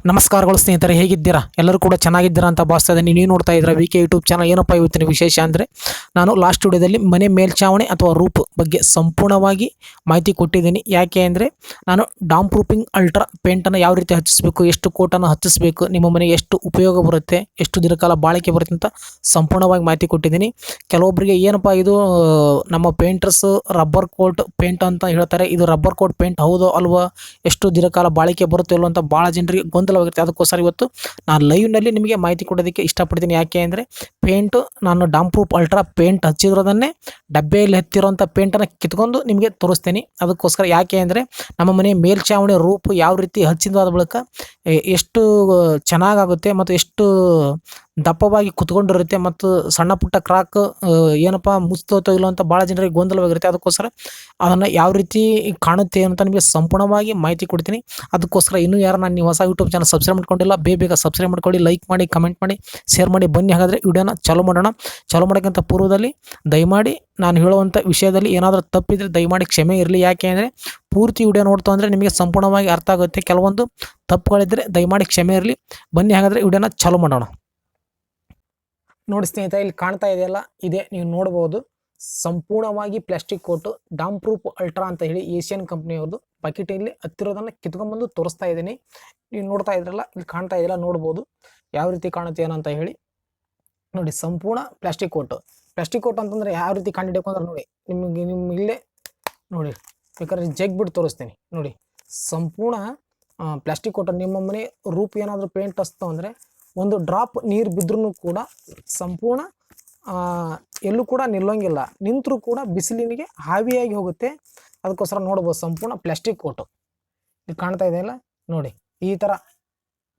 ನಮಸ್ಕಾರಗಳು ಸ್ನೇಹಿತರೆ, ಹೇಗಿದ್ದೀರಾ? ಎಲ್ಲರೂ ಕೂಡ ಚೆನ್ನಾಗಿದ್ದೀರಾ ಅಂತ ಭಾವಿಸ್ತಾ ಇದ್ದೀನಿ. ನೀವು ನೋಡ್ತಾ ಇದ್ದೀರಾ ವಿಕೆ ಯೂಟ್ಯೂಬ್ ಚಾನಲ್. ಏನಪ್ಪ ಇವತ್ತಿನ ವಿಶೇಷ ಅಂದರೆ, ನಾನು ಲಾಸ್ಟ್ ವಿಡಿಯೋದಲ್ಲಿ ಮನೆ ಮೇಲ್ಛಾವಣಿ ಅಥವಾ ರೂಪ್ ಬಗ್ಗೆ ಸಂಪೂರ್ಣವಾಗಿ ಮಾಹಿತಿ ಕೊಟ್ಟಿದ್ದೀನಿ. ಯಾಕೆ ಅಂದರೆ, ನಾನು ಡಾಮ್ ಪ್ರೂಫಿಂಗ್ ಅಲ್ಟ್ರಾ ಪೇಂಟನ್ನು ಯಾವ ರೀತಿ ಹಚ್ಚಿಸಬೇಕು, ಎಷ್ಟು ಕೋಟನ್ನು ಹಚ್ಚಿಸಬೇಕು, ನಿಮ್ಮ ಮನೆಗೆ ಎಷ್ಟು ಉಪಯೋಗ ಬರುತ್ತೆ, ಎಷ್ಟು ದಿನಕಾಲ ಬಾಳಿಕೆ ಬರುತ್ತೆ ಅಂತ ಸಂಪೂರ್ಣವಾಗಿ ಮಾಹಿತಿ ಕೊಟ್ಟಿದ್ದೀನಿ. ಕೆಲವೊಬ್ಬರಿಗೆ ಏನಪ್ಪ ಇದು ನಮ್ಮ ಪೇಂಟರ್ಸ್ ರಬ್ಬರ್ ಕೋಟ್ ಪೇಂಟ್ ಅಂತ ಹೇಳ್ತಾರೆ, ಇದು ರಬ್ಬರ್ ಕೋಟ್ ಪೇಂಟ್ ಹೌದೋ ಅಲ್ವಾ, ಎಷ್ಟು ದಿನಕಾಲ ಬಾಳಿಕೆ ಬರುತ್ತೆ ಅಲ್ವ ಅಂತ ಭಾಳ ಜನರಿಗೆ ಗೊಂದಲವಾಗಿರುತ್ತೆ. ಅದಕ್ಕೋಸ್ಕರ ಇವತ್ತು ನಾನು ಲೈವ್ನಲ್ಲಿ ನಿಮಗೆ ಮಾಹಿತಿ ಕೊಡೋದಕ್ಕೆ ಇಷ್ಟಪಡ್ತೀನಿ. ಯಾಕೆ ಅಂದರೆ, ಪೇಂಟು ನಾನು ಡಾಮ್ ಪ್ರೂಫ್ ಅಲ್ಟ್ರಾ ಪೇಂಟ್ ಹಚ್ಚಿರೋದನ್ನೇ ಡಬ್ಬೆಯಲ್ಲಿ ಹತ್ತಿರೋಂಥ ಪೇಂಟನ್ನು ಕಿತ್ಕೊಂಡು ನಿಮಗೆ ತೋರಿಸ್ತೀನಿ. ಅದಕ್ಕೋಸ್ಕರ ಯಾಕೆ ಅಂದರೆ, ನಮ್ಮ ಮನೆ ಮೇಲ್ಛಾವಣಿ ರೂಪು ಯಾವ ರೀತಿ ಹಚ್ಚಿದಾದ ಬಳಿಕ ಎಷ್ಟು ಚೆನ್ನಾಗಾಗುತ್ತೆ ಮತ್ತು ಎಷ್ಟು ದಪ್ಪವಾಗಿ ಕುತ್ಕೊಂಡಿರುತ್ತೆ ಮತ್ತು ಸಣ್ಣ ಪುಟ್ಟ ಕ್ರಾಕ್ ಏನಪ್ಪ ಮುಚ್ತೋತೋ ಇಲ್ಲ ಅಂತ ಭಾಳ ಜನರಿಗೆ ಗೊಂದಲವಾಗಿರುತ್ತೆ. ಅದಕ್ಕೋಸ್ಕರ ಅದನ್ನು ಯಾವ ರೀತಿ ಕಾಣುತ್ತೆ ಅಂತ ನಿಮಗೆ ಸಂಪೂರ್ಣವಾಗಿ ಮಾಹಿತಿ ಕೊಡ್ತೀನಿ. ಅದಕ್ಕೋಸ್ಕರ ಇನ್ನೂ ಯಾರು ನಾನು ನೀವು ಹೊಸ ಯೂಟ್ಯೂಬ್ ಚಾನಲ್ ಸಬ್ಸ್ಕ್ರೈಬ್ ಮಾಡ್ಕೊಂಡಿಲ್ಲ, ಬೇಗ ಸಬ್ಸ್ಕ್ರೈಬ್ ಮಾಡ್ಕೊಳ್ಳಿ, ಲೈಕ್ ಮಾಡಿ, ಕಮೆಂಟ್ ಮಾಡಿ, ಶೇರ್ ಮಾಡಿ. ಬನ್ನಿ ಹಾಗಾದರೆ ವಿಡಿಯೋನ ಚಾಲೂ ಮಾಡೋಣ. ಚಾಲೂ ಮಾಡೋಕ್ಕಿಂತ ಪೂರ್ವದಲ್ಲಿ ದಯಮಾಡಿ ನಾನು ಹೇಳುವಂಥ ವಿಷಯದಲ್ಲಿ ಏನಾದರೂ ತಪ್ಪಿದರೆ ದಯಮಾಡಿ ಕ್ಷಮೆ ಇರಲಿ. ಯಾಕೆ ಅಂದರೆ, ಪೂರ್ತಿ ವಿಡಿಯೋ ನೋಡ್ತಾ ಅಂದರೆ ನಿಮಗೆ ಸಂಪೂರ್ಣವಾಗಿ ಅರ್ಥ ಆಗುತ್ತೆ. ಕೆಲವೊಂದು ತಪ್ಪುಗಳಿದ್ದರೆ ದಯಮಾಡಿ ಕ್ಷಮೆ ಇರಲಿ. ಬನ್ನಿ ಹಾಗಾದರೆ ವಿಡಿಯೋನ ಚಾಲೂ ಮಾಡೋಣ. ನೋಡಿ ಸ್ನೇಹಿತರೆ, ಇಲ್ಲಿ ಕಾಣ್ತಾ ಇದೆಯಲ್ಲ, ಇದೇ ನೀವು ನೋಡ್ಬೋದು ಸಂಪೂರ್ಣವಾಗಿ plastic coat dam proof ultra ಅಂತ ಹೇಳಿ ಏಷ್ಯನ್ ಕಂಪ್ನಿಯವ್ರದ್ದು ಬಕೆಟಲ್ಲಿ ಹತ್ತಿರೋದನ್ನು ಕಿತ್ಕೊಂಡ್ಬಂದು ತೋರಿಸ್ತಾ ಇದ್ದೀನಿ. ನೀವು ನೋಡ್ತಾ ಇದ್ರಲ್ಲ, ಇಲ್ಲಿ ಕಾಣ್ತಾ ಇದೆಯಲ್ಲ, ನೋಡ್ಬೋದು ಯಾವ ರೀತಿ ಕಾಣುತ್ತೆ ಏನಂತ ಹೇಳಿ. ನೋಡಿ, ಸಂಪೂರ್ಣ ಪ್ಲಾಸ್ಟಿಕ್ ಕೋಟು ಅಂತಂದರೆ ಯಾವ ರೀತಿ ಕಂಡಿಡಿಬೇಕು ಅಂದ್ರೆ, ನೋಡಿ ನಿಮ್ಗೆ ಇಲ್ಲೇ ನೋಡಿ, ಬೇಕಾದ್ರೆ ಜಗ್ ಬಿಟ್ಟು ತೋರಿಸ್ತೀನಿ. ನೋಡಿ, ಸಂಪೂರ್ಣ ಪ್ಲಾಸ್ಟಿಕ್ ಕೋಟು. ನಿಮ್ಮ ಮನೆ ರೂಪ್ ಏನಾದರೂ ಪೇಂಟ್ ಹಚ್ತು ಅಂದರೆ ಒಂದು ಡ್ರಾಪ್ ನೀರು ಬಿದ್ದರೂ ಕೂಡ ಸಂಪೂರ್ಣ ಎಲ್ಲೂ ಕೂಡ ನಿಲ್ಲೋಂಗಿಲ್ಲ, ನಿಂತರೂ ಕೂಡ ಬಿಸಿಲಿನಿಗೆ ಹಾವಿಯಾಗಿ ಹೋಗುತ್ತೆ. ಅದಕ್ಕೋಸ್ಕರ ನೋಡ್ಬೋದು ಸಂಪೂರ್ಣ ಪ್ಲಾಸ್ಟಿಕ್ ಕೋಟು ಇದು ಕಾಣ್ತಾ ಇದೆಯಲ್ಲ. ನೋಡಿ, ಈ ಥರ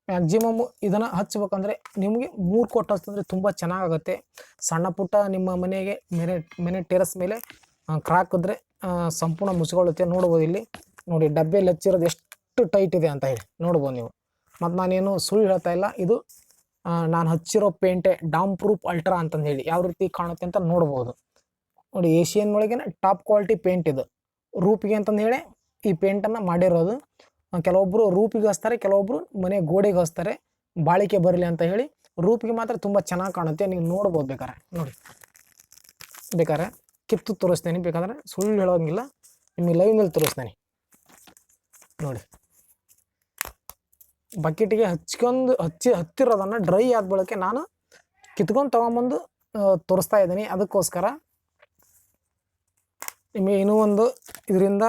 ಮ್ಯಾಕ್ಸಿಮಮ್ ಇದನ್ನು ಹಚ್ಬೇಕಂದ್ರೆ ನಿಮಗೆ 3 ಕೋಟ್ ಹಚ್ತಂದ್ರೆ ತುಂಬ ಚೆನ್ನಾಗಾಗುತ್ತೆ. ಸಣ್ಣ ಪುಟ್ಟ ನಿಮ್ಮ ಮನೆಗೆ ಮನೆ ಟೆರಸ್ ಮೇಲೆ ಕ್ರಾಕ್ ಇದ್ದರೆ ಸಂಪೂರ್ಣ ಮುಚ್ಕೊಳ್ಳುತ್ತೆ. ನೋಡ್ಬೋದು ಇಲ್ಲಿ ನೋಡಿ, ಡಬ್ಬೆಯಲ್ಲಿ ಹಚ್ಚಿರೋದು ಎಷ್ಟು ಟೈಟ್ ಇದೆ ಅಂತ ಹೇಳಿ ನೋಡ್ಬೋದು ನೀವು. ಮತ್ತು ನಾನೇನು ಸುಳ್ಳು ಹೇಳ್ತಾ ಇಲ್ಲ, ಇದು ನಾನು ಹಚ್ಚಿರೋ ಪೇಂಟೇ ಡಾಮ್ ಪ್ರೂಫ್ ಅಲ್ಟ್ರಾ ಅಂತಂದು ಹೇಳಿ. ಯಾವ ರೀತಿ ಕಾಣುತ್ತೆ ಅಂತ ನೋಡ್ಬೋದು. ನೋಡಿ, ಏಷ್ಯನ್ ಒಳಗೆ ಟಾಪ್ ಕ್ವಾಲಿಟಿ ಪೇಂಟ್ ಇದು. ರೂಪಿಗೆ ಅಂತಂದು ಹೇಳಿ ಈ ಪೇಂಟನ್ನು ಮಾಡಿರೋದು. ಕೆಲವೊಬ್ಬರು ರೂಪಿಗೆ ಹಚ್ತಾರೆ, ಕೆಲವೊಬ್ಬರು ಮನೆ ಗೋಡೆಗೆ ಹಚ್ತಾರೆ ಬಾಳಿಕೆ ಬರಲಿ ಅಂತ ಹೇಳಿ. ರೂಪಿಗೆ ಮಾತ್ರ ತುಂಬ ಚೆನ್ನಾಗಿ ಕಾಣುತ್ತೆ, ನೀವು ನೋಡ್ಬೋದು. ಬೇಕಾರೆ ನೋಡಿ, ಬೇಕಾದ್ರೆ ಕಿತ್ತು ತೋರಿಸ್ತೇನೆ, ಬೇಕಾದ್ರೆ ಸುಳ್ಳು ಹೇಳೋಂಗಿಲ್ಲ, ನಿಮಗೆ ಲೈವ್ ಮೇಲೆ ತೋರಿಸ್ತೇನೆ. ನೋಡಿ, ಬಕೆಟಿಗೆ ಹತ್ತಿರೋದನ್ನು ಡ್ರೈ ಆದ ಬಳಿಕ ನಾನು ಕಿತ್ಕೊಂಡು ತೊಗೊಂಬಂದು ತೋರಿಸ್ತಾ ಇದ್ದೀನಿ. ಅದಕ್ಕೋಸ್ಕರ ನಿಮಗೆ ಇನ್ನೂ ಒಂದು ಇದರಿಂದ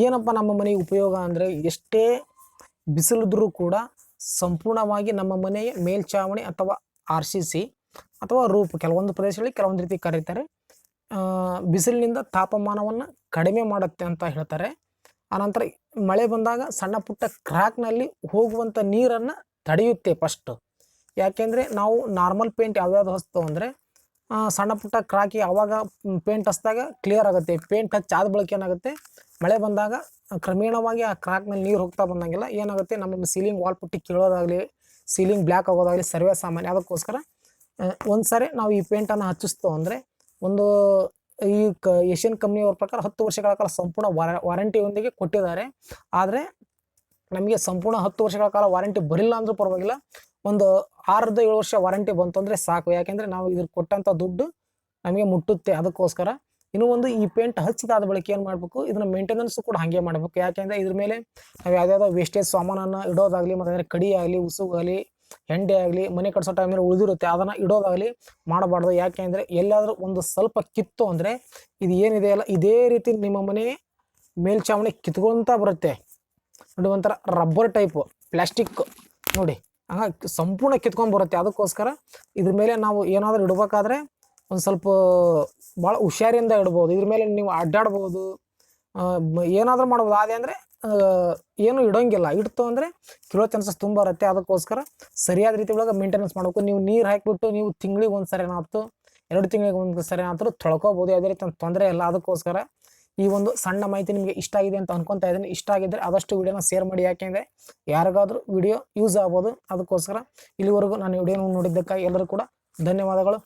ಏನಪ್ಪ ನಮ್ಮ ಮನೆಗೆ ಉಪಯೋಗ ಅಂದರೆ, ಎಷ್ಟೇ ಬಿಸಿಲಿದ್ರೂ ಕೂಡ ಸಂಪೂರ್ಣವಾಗಿ ನಮ್ಮ ಮನೆಯ ಮೇಲ್ಛಾವಣಿ ಅಥವಾ RCC ಅಥವಾ ರೂಪ್, ಕೆಲವೊಂದು ಪ್ರದೇಶಗಳಲ್ಲಿ ಕೆಲವೊಂದು ರೀತಿ ಕರೀತಾರೆ, ಬಿಸಿಲಿನಿಂದ ತಾಪಮಾನವನ್ನು ಕಡಿಮೆ ಮಾಡುತ್ತೆ ಅಂತ ಹೇಳ್ತಾರೆ. ಆನಂತರ ಮಳೆ ಬಂದಾಗ ಸಣ್ಣ ಪುಟ್ಟ ಕ್ರ್ಯಾಕ್ನಲ್ಲಿ ಹೋಗುವಂಥ ನೀರನ್ನು ತಡೆಯುತ್ತೆ ಫಸ್ಟು. ಯಾಕೆಂದರೆ ನಾವು ನಾರ್ಮಲ್ ಪೇಂಟ್ ಯಾವ್ಯಾವುದು ಹಚ್ತೋ ಅಂದರೆ ಸಣ್ಣ ಪುಟ್ಟ ಕ್ರಾಕಿ ಆವಾಗ ಪೇಂಟ್ ಹಚ್ಚಿದಾಗ ಕ್ಲಿಯರ್ ಆಗುತ್ತೆ. ಪೇಂಟ್ ಹಚ್ಚಾದ ಬಳಿಕ ಏನಾಗುತ್ತೆ, ಮಳೆ ಬಂದಾಗ ಕ್ರಮೇಣವಾಗಿ ಆ ಕ್ರಾಕ್ನಲ್ಲಿ ನೀರು ಹೋಗ್ತಾ ಬಂದಂಗೆಲ್ಲ ಏನಾಗುತ್ತೆ, ನಮ್ಮ ಸೀಲಿಂಗ್ ವಾಲ್ ಪುಟ್ಟಿ ಕೀಳೋದಾಗಲಿ, ಸೀಲಿಂಗ್ ಬ್ಲ್ಯಾಕ್ ಆಗೋದಾಗಲಿ ಸರ್ವೇ ಸಾಮಾನ್ಯ. ಅದಕ್ಕೋಸ್ಕರ ಒಂದು ಸಾರಿ ನಾವು ಈ ಪೇಂಟನ್ನು ಹಚ್ಚಿಸ್ತೋ ಅಂದರೆ, ಒಂದು ಈ ಏಷ್ಯನ್ ಕಂಪ್ನಿಯವ್ರ ಪ್ರಕಾರ 10 ವರ್ಷಗಳ ಕಾಲ ಸಂಪೂರ್ಣ ವಾರಂಟಿಯೊಂದಿಗೆ ಕೊಟ್ಟಿದ್ದಾರೆ. ಆದರೆ ನಮಗೆ ಸಂಪೂರ್ಣ 10 ವರ್ಷಗಳ ಕಾಲ ವಾರಂಟಿ ಬರಿಲ್ಲ ಅಂದರೂ ಪರವಾಗಿಲ್ಲ, ಒಂದು 6-7 ವರ್ಷ ವಾರಂಟಿ ಬಂತು ಅಂದರೆ ಸಾಕು. ಯಾಕೆಂದರೆ ನಾವು ಇದ್ರ ಕೊಟ್ಟಂಥ ದುಡ್ಡು ನಮಗೆ ಮುಟ್ಟುತ್ತೆ. ಅದಕ್ಕೋಸ್ಕರ ಇನ್ನೂ ಒಂದು, ಈ ಪೇಂಟ್ ಹಚ್ಚಿದಾದ ಬಳಿಕ ಏನು ಮಾಡಬೇಕು, ಇದನ್ನು ಮೇಂಟೆನೆನ್ಸು ಕೂಡ ಹಾಗೆ ಮಾಡಬೇಕು. ಯಾಕೆಂದರೆ ಇದ್ರ ಮೇಲೆ ನಾವು ಯಾವುದಾದ್ರು ವೇಸ್ಟೇಜ್ ಸಾಮಾನನ್ನು ಇಡೋದಾಗಲಿ, ಮತ್ತು ಕಡಿ ಆಗಲಿ, ಉಸುಗಾಗಲಿ, ಹೆಂಡೆ ಆಗಲಿ, ಮನೆ ಕಟ್ಸೋ ಟೈಮಲ್ಲಿ ಉಳಿದಿರುತ್ತೆ ಅದನ್ನು ಇಡೋದಾಗಲಿ ಮಾಡಬಾರ್ದು. ಯಾಕೆ ಅಂದರೆ, ಎಲ್ಲಾದರೂ ಒಂದು ಸ್ವಲ್ಪ ಕಿತ್ತು ಅಂದರೆ ಇದು ಏನಿದೆಯಲ್ಲ, ಇದೇ ರೀತಿ ನಿಮ್ಮ ಮನೆ ಮೇಲ್ಛಾವಣಿ ಕಿತ್ಕೊಂತ ಬರುತ್ತೆ. ನೋಡಿ, ಒಂಥರ ರಬ್ಬರ್ ಟೈಪು ಪ್ಲಾಸ್ಟಿಕ್ ನೋಡಿ, ಹಂಗೆ ಸಂಪೂರ್ಣ ಕಿತ್ಕೊಂಡು ಬರುತ್ತೆ. ಅದಕ್ಕೋಸ್ಕರ ಇದ್ರ ಮೇಲೆ ನಾವು ಏನಾದರೂ ಇಡಬೇಕಾದ್ರೆ ಒಂದು ಸ್ವಲ್ಪ ಭಾಳ ಹುಷಾರಿಯಿಂದ ಇಡ್ಬೋದು. ಇದ್ರ ಮೇಲೆ ನೀವು ಅಡ್ಡಾಡ್ಬೋದು, ಏನಾದರೂ ಮಾಡ್ಬೋದು. ಅದೇ ಅಂದರೆ ಏನು ಇಡೋಂಗಿಲ್ಲ, ಇಡ್ತು ಅಂದರೆ ಕಿಲೋ ಚಾನ್ಸಸ್ ತುಂಬ ಇರುತ್ತೆ. ಅದಕ್ಕೋಸ್ಕರ ಸರಿಯಾದ ರೀತಿ ಒಳಗೆ ಮೇಂಟೆನೆನ್ಸ್ ಮಾಡಬೇಕು. ನೀವು ನೀರು ಹಾಕಿಬಿಟ್ಟು ನೀವು ತಿಂಗಳಿಗೆ ಒಂದು ಸರಿ ಏನಾಯ್ತು, 2 ತಿಂಗಳಿಗೆ ಒಂದು ಸರಿ ಏನಾದರೂ ತೊಳ್ಕೊಬೋದು, ಯಾವುದೇ ರೀತಿ ತೊಂದರೆ ಇಲ್ಲ. ಅದಕ್ಕೋಸ್ಕರ ಈ ಒಂದು ಸಣ್ಣ ಮಾಹಿತಿ ನಿಮಗೆ ಇಷ್ಟ ಆಗಿದೆ ಅಂತ ಅನ್ಕೊತಾ ಇದ್ದೀನಿ. ಇಷ್ಟ ಆಗಿದ್ದರೆ ಆದಷ್ಟು ವಿಡಿಯೋನ ಶೇರ್ ಮಾಡಿ, ಯಾಕೆಂದರೆ ಯಾರಿಗಾದರೂ ವಿಡಿಯೋ ಯೂಸ್ ಆಗ್ಬೋದು. ಅದಕ್ಕೋಸ್ಕರ ಇಲ್ಲಿವರೆಗೂ ನಾನು ವಿಡಿಯೋನ ನೋಡಿದ್ದಕ್ಕಾಗಿ ಎಲ್ಲರೂ ಕೂಡ ಧನ್ಯವಾದಗಳು.